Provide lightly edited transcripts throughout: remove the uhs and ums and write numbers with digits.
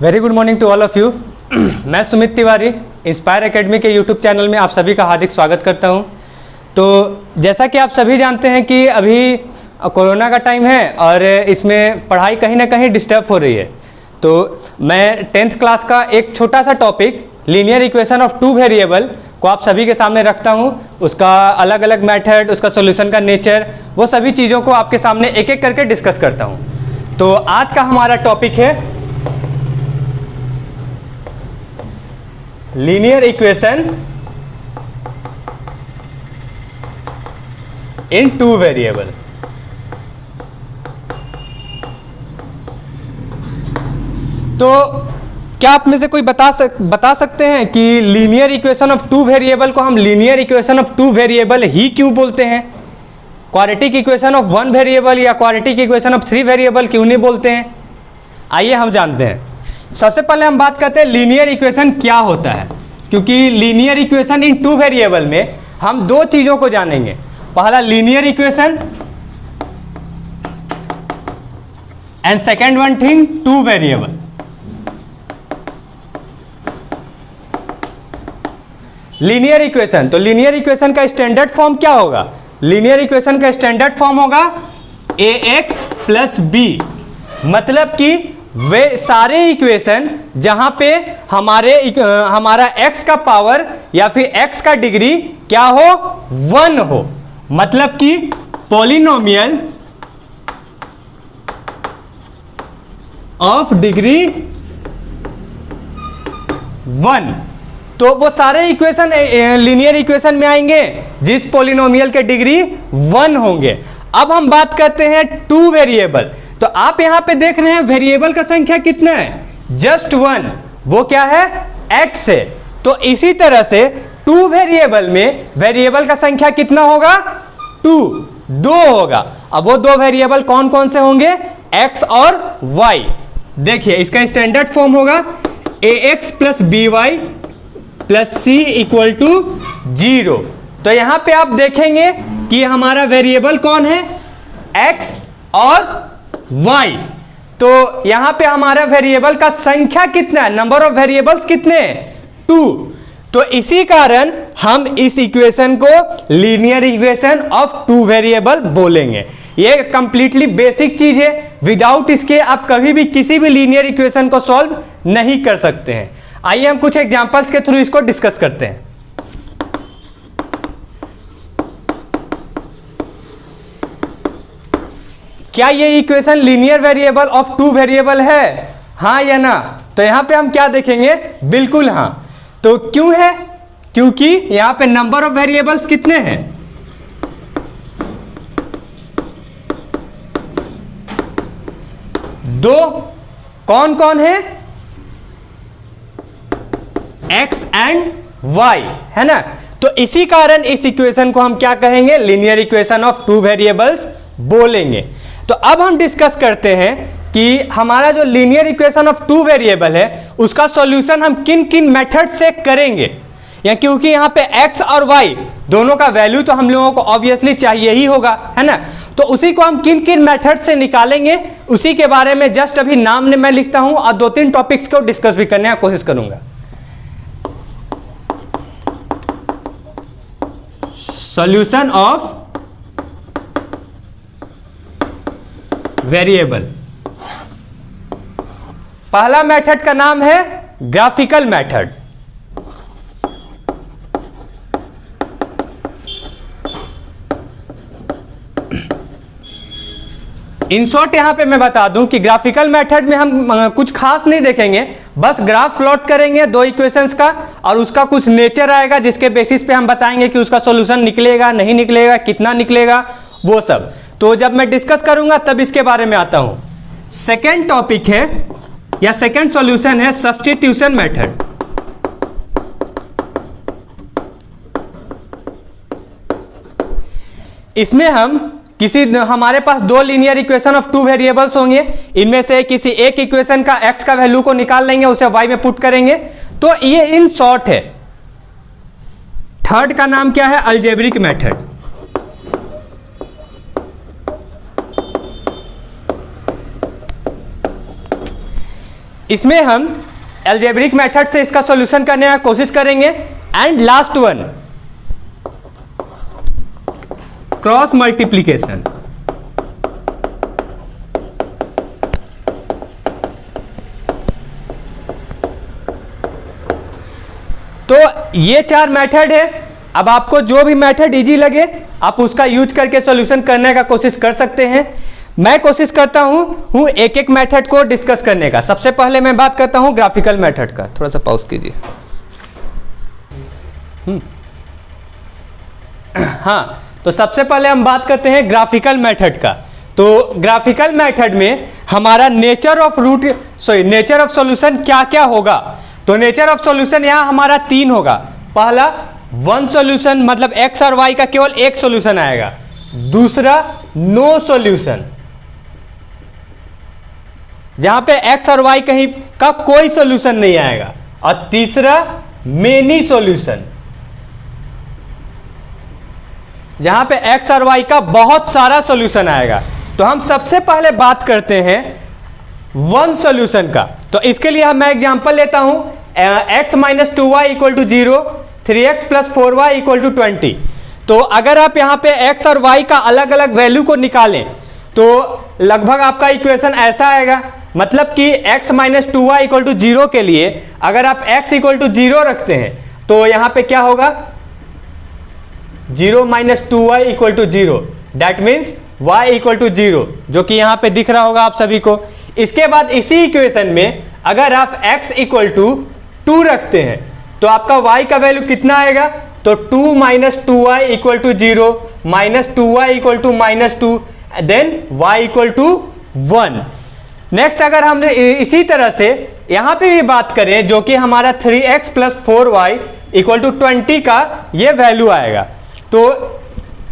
Very good morning to all of you. मैं Sumit Tiwari inspire academy के YouTube channel में आप सभी का हार्दिक स्वागत करता हूं। तो जैसा कि आप सभी जानते हैं कि अभी कोरोना का टाइम है और इसमें पढ़ाई कहीं ना कहीं डिस्टर्ब हो रही है। तो मैं 10th क्लास का एक छोटा सा topic linear equation of two variable को आप सभी के सामने रखता हूं। उसका अलग अलग मेथड, उसका सॉल्यूशन का नेचर, वो सभी चीज़ों को आपके सामने एक एक करके डिस्कस करता हूं। तो आज का हमारा टॉपिक है linear equation in two variable. तो क्या आप में से कोई बता सकते हैं कि linear equation of two variable को हम linear equation of two variable ही क्यों बोलते हैं? Quadratic equation of one variable या quadratic equation of three variable क्यों नहीं बोलते हैं? आइए हम जानते हैं। सबसे पहले हम बात करते हैं लीनियर इक्वेशन क्या होता है, क्योंकि linear equation in two variable में हम दो चीजों को जानेंगे। पहला linear equation and second one thing two variable. Linear equation, तो लीनियर इक्वेशन का स्टैंडर्ड फॉर्म क्या होगा? लीनियर इक्वेशन का स्टैंडर्ड फॉर्म होगा ax प्लस बी। मतलब कि वे सारे इक्वेशन जहां पे हमारा x का पावर या फिर x का डिग्री क्या हो? 1 हो। मतलब कि पॉलिनोमियल ऑफ डिग्री 1। तो वो सारे इक्वेशन लीनियर इक्वेशन में आएंगे जिस पॉलिनोमियल के डिग्री 1 होंगे। अब हम बात करते हैं टू वेरिएबल। तो आप यहां पे देख रहे हैं वेरिएबल का संख्या कितना है? जस्ट 1। वो क्या है? x है। तो इसी तरह से टू वेरिएबल में वेरिएबल का संख्या कितना होगा? 2 होगा। अब वो दो वेरिएबल कौन कौन से होंगे? x और y। देखिए इसका स्टैंडर्ड फॉर्म होगा ax plus b y plus c equal to 0। तो यहां पे आप देखेंगे कि हमारा वेरिएबल कौन है? x और y। तो यहां पे हमारा वेरिएबल का संख्या कितना है? नंबर ऑफ वेरिएबल्स कितने हैं? 2। तो इसी कारण हम इस इक्वेशन को linear equation of two variable बोलेंगे। ये कंप्लीटली बेसिक चीज है। विदाउट इसके आप कभी भी किसी भी लीनियर इक्वेशन को सॉल्व नहीं कर सकते हैं। आइए हम कुछ एग्जांपल्स के थ्रू इसको डिस्कस करते हैं। क्या ये equation linear variable of two variable है? हां या ना? तो यहां पे हम क्या देखेंगे? बिल्कुल हां। तो क्यों है? क्योंकि यहां पे नंबर ऑफ वेरिएबल्स कितने हैं? 2। कौन कौन है? x एंड y, है ना? तो इसी कारण इस इक्वेशन को हम क्या कहेंगे? Linear equation of two variables बोलेंगे। तो अब हम डिस्कस करते हैं कि हमारा जो linear equation of two variable है उसका सॉल्यूशन हम किन किन मेथड से करेंगे। या क्योंकि यहां पे x और y दोनों का वैल्यू तो हम लोगों को ऑब्वियसली चाहिए ही होगा, है ना? तो उसी को हम किन किन मेथड से निकालेंगे उसी के बारे में जस्ट अभी नाम मैं लिखता हूं और 2-3 टॉपिक्स को डिस्कस भी करने की कोशिश करूंगा। Solution of variable. पहला मेथड का नाम है ग्राफिकल मेथड। इन शॉर्ट यहां पे मैं बता दूं कि ग्राफिकल मेथड में हम कुछ खास नहीं देखेंगे, बस ग्राफ प्लॉट करेंगे दो इक्वेशंस का और उसका कुछ नेचर आएगा जिसके बेसिस पे हम बताएंगे कि उसका सॉल्यूशन निकलेगा नहीं निकलेगा, कितना निकलेगा, वो सब। तो जब मैं डिस्कस करूंगा तब इसके बारे में आता हूं। सेकेंड टॉपिक है या सेकेंड सॉल्यूशन है सब्स्टिट्यूशन मेथड। इसमें हम हमारे पास दो linear equation of two variables होंगे। इनमें से किसी एक इक्वेशन का x का वैल्यू को निकाल लेंगे, उसे y में पुट करेंगे। तो ये इन शॉर्ट है। थर्ड का नाम क्या है? Algebraic method. इसमें हम अलजेब्रिक मेथड से इसका सॉल्यूशन करने की कोशिश करेंगे। And last one, cross multiplication. तो ये 4 मेथड है। अब आपको जो भी मेथड इजी लगे आप उसका यूज करके सॉल्यूशन करने का कोशिश कर सकते हैं। मैं कोशिश करता हूं एक एक मेथड को डिस्कस करने का। सबसे पहले मैं बात करता हूं ग्राफिकल मेथड का। थोड़ा सा पॉज कीजिए। हाँ, तो सबसे पहले हम बात करते हैं ग्राफिकल मेथड का। तो ग्राफिकल मेथड में हमारा नेचर ऑफ सॉल्यूशन क्या क्या होगा। तो नेचर ऑफ सॉल्यूशन यहां हमारा 3 होगा। पहला वन सॉल्यूशन, मतलब एक्स और वाई का केवल एक सॉल्यूशन आएगा। दूसरा नो सॉल्यूशन, जहां पे एक्स और वाई कहीं का कोई सॉल्यूशन नहीं आएगा। और तीसरा मेनी सॉल्यूशन, जहां पे एक्स और वाई का बहुत सारा सॉल्यूशन आएगा। तो हम सबसे पहले बात करते हैं वन सॉल्यूशन का। तो इसके लिए मैं एग्जांपल लेता हूं x minus 2y equal to 0, 3x plus 4y equal to 20। तो अगर आप यहां पे x और y का अलग अलग वैल्यू को निकालें तो लगभग आपका इक्वेशन ऐसा आएगा। मतलब कि x minus 2y equal to 0 के लिए अगर आप x इक्वल टू 0 रखते हैं तो यहां पे क्या होगा, 0 minus 2y equal to 0, that means y equal to 0, जो कि यहां पे दिख रहा होगा आप सभी को। इसके बाद इसी इक्वेशन में अगर आप x इक्वल टू 2 रखते हैं तो आपका y का वैल्यू कितना आएगा, तो 2 minus 2y equal to 0 minus 2y equal to minus 2, then y equal to 1। Next अगर हम इसी तरह से यहां पे भी बात करें जो कि हमारा 3x plus 4y equal to 20 का ये वैल्यू आएगा। तो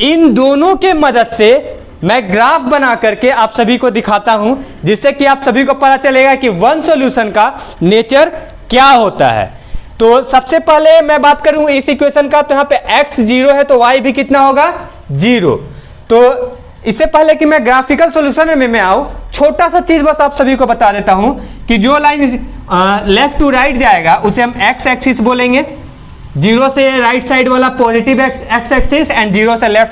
इन दोनों के मदद से मैं ग्राफ बना करके आप सभी को दिखाता हूं, जिससे कि आप सभी को पता चलेगा कि वन सॉल्यूशन का नेचर क्या होता है। तो सबसे पहले मैं बात करूं इस इक्वेशन का, तो यहां पे x 0 है तो y भी कितना होगा, 0। तो इससे पहले कि मैं ग्राफिकल सॉल्यूशन में मैं आऊं, छोटा सा चीज बस आप सभी को बता देता हूं कि जो लाइन लेफ्ट टू राइट जाएगा उसे हम x एक्सिस बोलेंगे। 0 से राइट साइड वाला पॉजिटिव x एक्सिस एंड 0 से लेफ्ट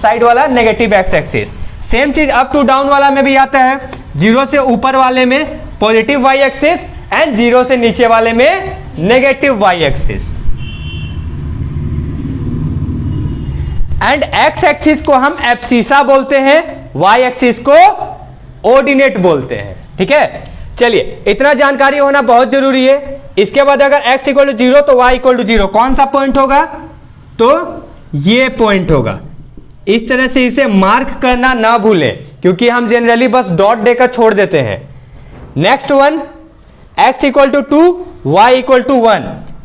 साइड वाला नेगेटिव x एक्सिस। सेम चीज अप टू डाउन वाला में भी आता है। 0 से ऊपर वाले में पॉजिटिव y एक्सिस एंड 0 से नीचे वाले में negative y axis. And x axis को हम एब्सिसा बोलते हैं, y एक्सिस को ऑर्डिनेट बोलते हैं। ठीक है, चलिए इतना जानकारी होना बहुत जरूरी है। इसके बाद अगर x इक्वल टू 0 तो y इक्वल टू 0, कौन सा पॉइंट होगा, तो ये पॉइंट होगा। इस तरह से इसे मार्क करना ना भूलें, क्योंकि हम जनरली बस डॉट देकर छोड़ देते हैं। Next one, x equal to 2, y equal to 1,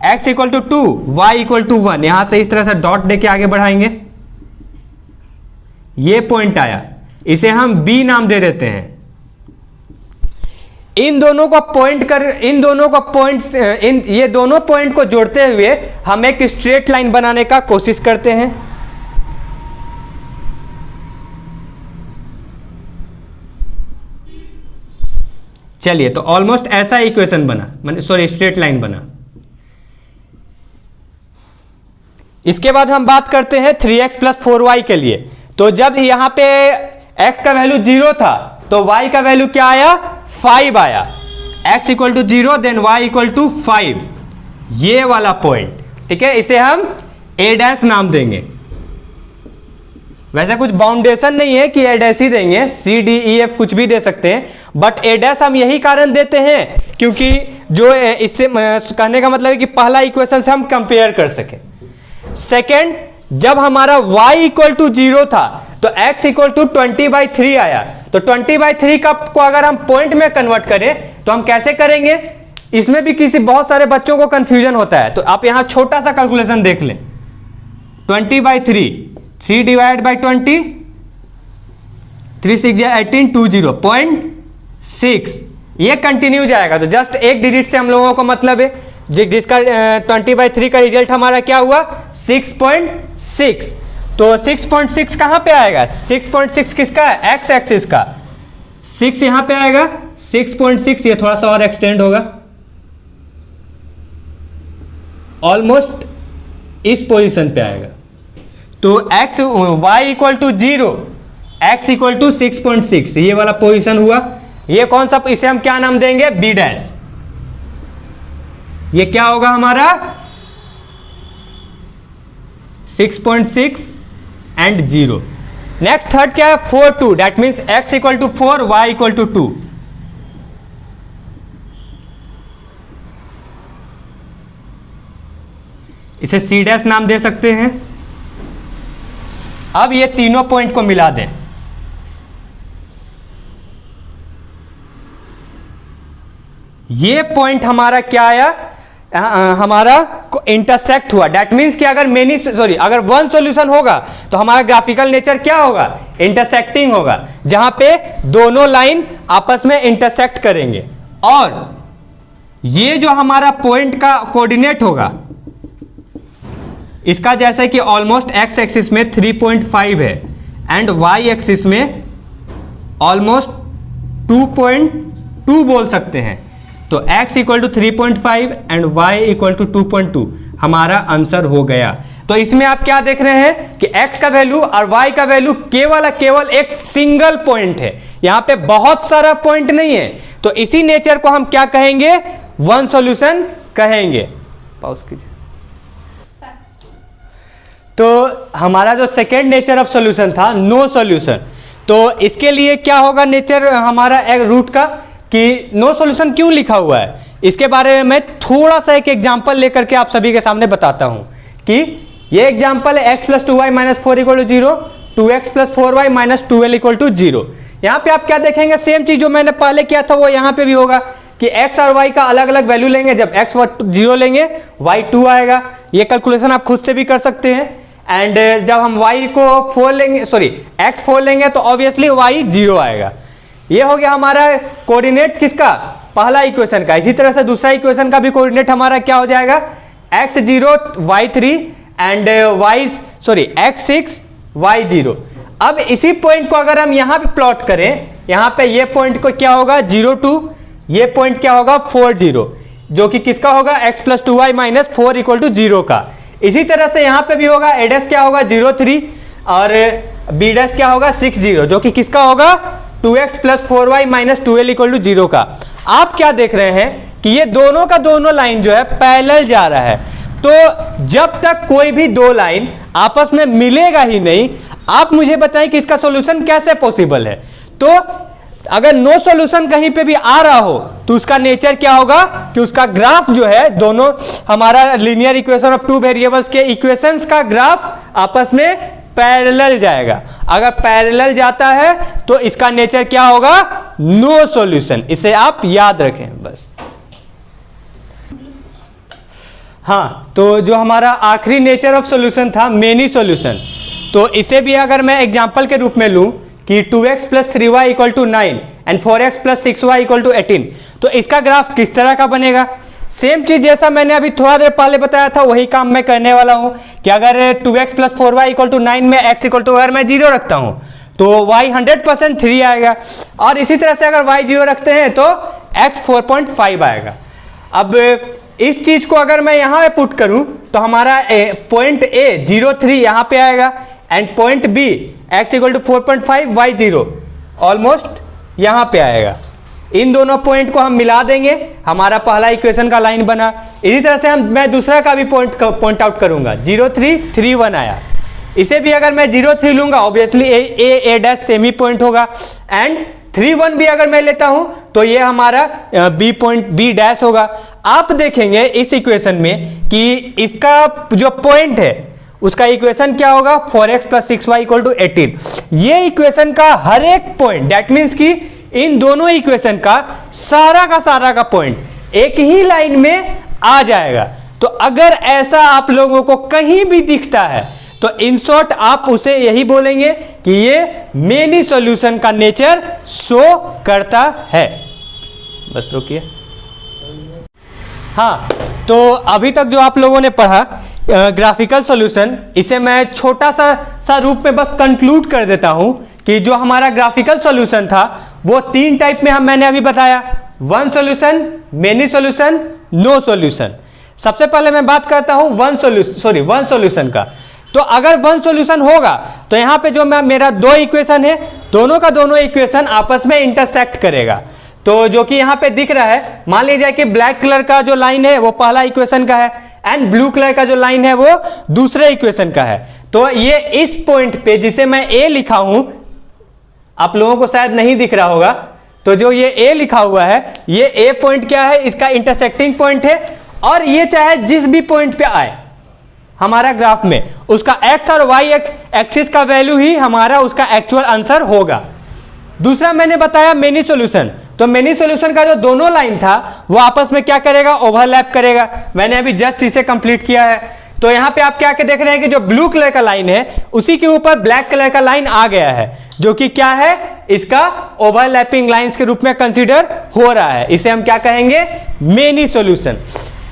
x equal to 2, y equal to 1। यहां से इस तरह से डॉट देके आगे बढ़ाएंगे, ये पॉइंट आया, इसे हम b नाम दे देते हैं। इन दोनों पॉइंट को जोड़ते हुए हम एक स्ट्रेट लाइन बनाने का कोशिश करते हैं। चलिए, तो ऑलमोस्ट ऐसा इक्वेशन बना, स्ट्रेट लाइन बना। इसके बाद हम बात करते हैं 3x प्लस 4y के लिए। तो जब यहां पे x का वैल्यू 0 था तो y का वैल्यू क्या आया, 5 आया। x equal to 0 then y equal to 5, ये वाला पॉइंट। ठीक है, इसे हम a डैश नाम देंगे। वैसे कुछ बाउंडेशन नहीं है कि a डैश ही देंगे, c d e f कुछ भी दे सकते हैं, बट a डैश हम यही कारण देते हैं क्योंकि जो इससे कहने का मतलब है कि पहला इक्वेशन से हम कंपेयर कर सके। सेकेंड, जब हमारा y इक्वल टू 0 था तो x इक्वल टू 20/3 आया। तो 20/3 को अगर हम पॉइंट में कन्वर्ट करें तो हम कैसे करेंगे, इसमें भी बहुत सारे बच्चों को कंफ्यूजन होता है। तो आप यहां छोटा सा कैलकुलेशन देख लें, 20/3, 3 डिवाइड बाई 20, 3 6 18, 20, 0.6, ये कंटिन्यू जाएगा। तो जस्ट एक डिजिट से हम लोगों को मतलब है, जिसका 20/3 का रिजल्ट हमारा क्या हुआ, 6.6। तो 6.6 कहां पे आएगा, 6.6 किसका है, x एक्सिस का। 6 यहां पे आएगा, 6.6, ये थोड़ा सा और एक्सटेंड होगा, ऑलमोस्ट इस पोजीशन पे आएगा। तो x y equal to 0, x equal to 6.6, ये वाला पोजीशन हुआ। ये कौन सा, इसे हम क्या नाम देंगे, b डैश। ये क्या होगा हमारा 6.6 एंड 0। नेक्स्ट थर्ड क्या है, 4 2, that means x equal to 4, y equal to 2। इसे c डैश नाम दे सकते हैं। अब ये तीनों पॉइंट को मिला दें, ये पॉइंट हमारा क्या आया, हमारा इंटरसेक्ट हुआ। दैट मीन्स कि अगर अगर वन सॉल्यूशन होगा तो हमारा ग्राफिकल नेचर क्या होगा, इंटरसेक्टिंग होगा, जहां पे दोनों लाइन आपस में इंटरसेक्ट करेंगे। और ये जो हमारा पॉइंट का कोऑर्डिनेट होगा, इसका जैसे कि ऑलमोस्ट एक्स एक्सिस में 3.5 है एंड वाई एक्सिस में ऑलमोस्ट 2.2 बोल सकते हैं। तो x equal to 3.5 and y equal to 2.2 हमारा आंसर हो गया। तो इसमें आप क्या देख रहे हैं कि x का वैल्यू और y का वैल्यू केवल एक सिंगल पॉइंट है, यहां पे बहुत सारा पॉइंट नहीं है। तो इसी नेचर को हम क्या कहेंगे, वन सॉल्यूशन कहेंगे। पॉज कीजिए। तो हमारा जो सेकेंड नेचर ऑफ सॉल्यूशन था, नो सॉल्यूशन, तो इसके लिए क्या होगा नेचर हमारा एक रूट का, कि नो सॉल्यूशन क्यों लिखा हुआ है, इसके बारे में मैं थोड़ा सा एक एग्जांपल लेकर के आप सभी के सामने बताता हूं। कि ये एग्जांपल है x plus 2y minus 4 equal to 0, 2x plus 4y minus 12 equal to 0। यहां पे आप क्या देखेंगे, सेम चीज जो मैंने पहले किया था वो यहां पे भी होगा कि x और y का अलग अलग वैल्यू लेंगे। जब x 0 लेंगे y 2 आएगा। ये कैलकुलेशन आप खुद से भी कर सकते हैं। एंड जब हम y को 4 लेंगे, x 4 लेंगे तो ऑब्वियसली y 0 आएगा। ये हो गया हमारा कोऑर्डिनेट किसका, पहला इक्वेशन का। इसी तरह से दूसरा इक्वेशन का भी कोऑर्डिनेट हमारा क्या हो जाएगा, x 0 y 3 and x 6 y 0। अब इसी पॉइंट को अगर हम यहां पे प्लॉट करें, यहां पे ये पॉइंट को क्या होगा 0 2, ये पॉइंट क्या होगा 4 0, जो कि किसका होगा x plus 2y minus 4 equal to 0 का। इसी तरह से यहां पे भी होगा a डैश क्या होगा 0 3 और b डैश क्या होगा 6 0, जो कि किसका होगा 2x plus 4y minus 12 equal to 0 का। आप क्या देख रहे हैं कि ये दोनों का दोनों लाइन जो है पैरेलल जा रहा है। तो जब तक कोई भी दो लाइन आपस में मिलेगा ही नहीं, आप मुझे बताएं कि इसका सॉल्यूशन कैसे पॉसिबल है। तो अगर नो सॉल्यूशन कहीं पे भी आ रहा हो तो उसका नेचर क्या होगा कि उसका ग्राफ जो है, दोनों हमारा linear equation of two variables के इक्वेशंस का ग्राफ आपस में पैरेलल जाएगा। अगर पैरेलल जाता है तो इसका नेचर क्या होगा, नो सॉल्यूशन। इसे आप याद रखें बस। हाँ, तो जो हमारा आखिरी नेचर ऑफ सॉल्यूशन था मेनी सॉल्यूशन, तो इसे भी अगर मैं एग्जांपल के रूप में लूं कि 2x plus 3y equal to 9 and 4x plus 6y equal to 18, तो इसका ग्राफ किस तरह का बनेगा। सेम चीज जैसा मैंने अभी थोड़ा देर पहले बताया था वही काम मैं करने वाला हूं कि अगर 2x plus 4y equal to 9 में x इक्वल टू अगर मैं 0 रखता हूं तो y 100% 3 आएगा, और इसी तरह से अगर y 0 रखते हैं तो x 4.5 आएगा। अब इस चीज को अगर मैं यहां पे पुट करूं तो हमारा पॉइंट a 0 3 यहां पे आएगा and point b x equal to 4.5 y 0 almost यहां पे आएगा। इन दोनों पॉइंट को हम मिला देंगे, हमारा पहला इक्वेशन का लाइन बना। इसी तरह से मैं दूसरा का भी पॉइंट आउट करूंगा, 0 3 3 1 आया। इसे भी अगर मैं 0 3 लूंगा obviously a dash semi point होगा, एंड 3 1 भी अगर मैं लेता हूं तो ये हमारा b डैश होगा। आप देखेंगे इस इक्वेशन में कि इसका जो पॉइंट है उसका इक्वेशन क्या होगा 4x plus 6y equal to 18। ये इक्वेशन का हर एक पॉइंट, दैट मीन्स कि इन दोनों इक्वेशन का सारा का पॉइंट एक ही लाइन में आ जाएगा। तो अगर ऐसा आप लोगों को कहीं भी दिखता है तो इन शॉर्ट आप उसे यही बोलेंगे कि ये मेनी सॉल्यूशन का नेचर शो करता है। बस रुकिए। हाँ, तो अभी तक जो आप लोगों ने पढ़ा ग्राफिकल सॉल्यूशन, इसे मैं छोटा सा रूप में बस कंक्लूड कर देता हूं कि जो हमारा ग्राफिकल सॉल्यूशन था वो 3 टाइप में मैंने अभी बताया, one solution, many solution, no solution. सबसे पहले मैं बात करता हूं वन सॉल्यूशन का। तो अगर वन सॉल्यूशन होगा तो यहां पे जो मेरा 2 इक्वेशन है, दोनों का दोनों इक्वेशन आपस में इंटरसेक्ट करेगा। तो जो कि यहां पे दिख रहा है, मान लीजिए कि ब्लैक कलर का जो लाइन है वो पहला इक्वेशन का है एंड ब्लू कलर का जो लाइन है वो दूसरे इक्वेशन का है। तो ये इस पॉइंट पे जिसे मैं ए लिखा हूं, आप लोगों को शायद नहीं दिख रहा होगा, तो जो ये ए लिखा हुआ है, ये ए पॉइंट क्या है, इसका इंटरसेक्टिंग पॉइंट है। और ये चाहे जिस भी पॉइंट पे आए हमारा ग्राफ में, उसका एक्स और वाई एक्सिस का वैल्यू ही हमारा उसका एक्चुअल आंसर होगा। दूसरा मैंने बताया मेनी सॉल्यूशन। तो मेनी सॉल्यूशन का जो दोनों लाइन था वो आपस में क्या करेगा, ओवरलैप करेगा। मैंने अभी जस्ट इसे कंप्लीट किया है। तो यहां पे आप क्या देख रहे हैं कि जो ब्लू कलर का लाइन है उसी के ऊपर ब्लैक कलर का लाइन आ गया है, जो कि क्या है, इसका ओवरलैपिंग लाइंस के रूप में कंसीडर हो रहा है। इसे हम क्या कहेंगे, many solution.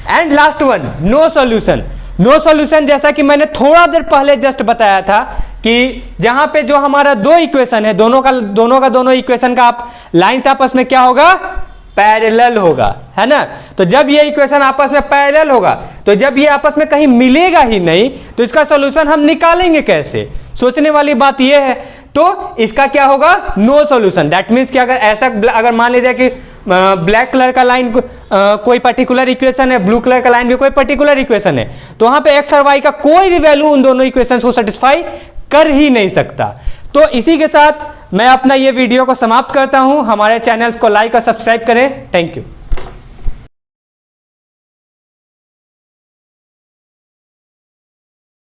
And last one, no solution. No solution जैसा कि मैंने थोड़ा देर पहले जस्ट बताया था कि जहां पे जो हमारा 2 इक्वेशन है, दोनों का दोनों इक्वेशन का आप लाइंस आपस में क्या होगा, पैरेलल होगा, है ना। तो जब ये इक्वेशन आपस में पैरेलल होगा, तो जब ये आपस में कहीं मिलेगा ही नहीं, तो इसका सॉल्यूशन हम निकालेंगे कैसे, सोचने वाली बात ये है। तो इसका क्या होगा, नो सॉल्यूशन। दैट मीन्स कि अगर मान लीजिए कि ब्लैक कलर का लाइन कोई पर्टिकुलर इक्वेशन है, ब्लू कलर का लाइन भी कोई पर्टिकुलर इक्वेशन है, तो वहां पे एक्स और वाई का कोई भी वैल्यू उन दोनों इक्वेशन को सेटिस्फाई कर ही नहीं सकता। तो इसी के साथ मैं अपना ये वीडियो को समाप्त करता हूं। हमारे चैनल्स को लाइक और सब्सक्राइब करें। Thank you.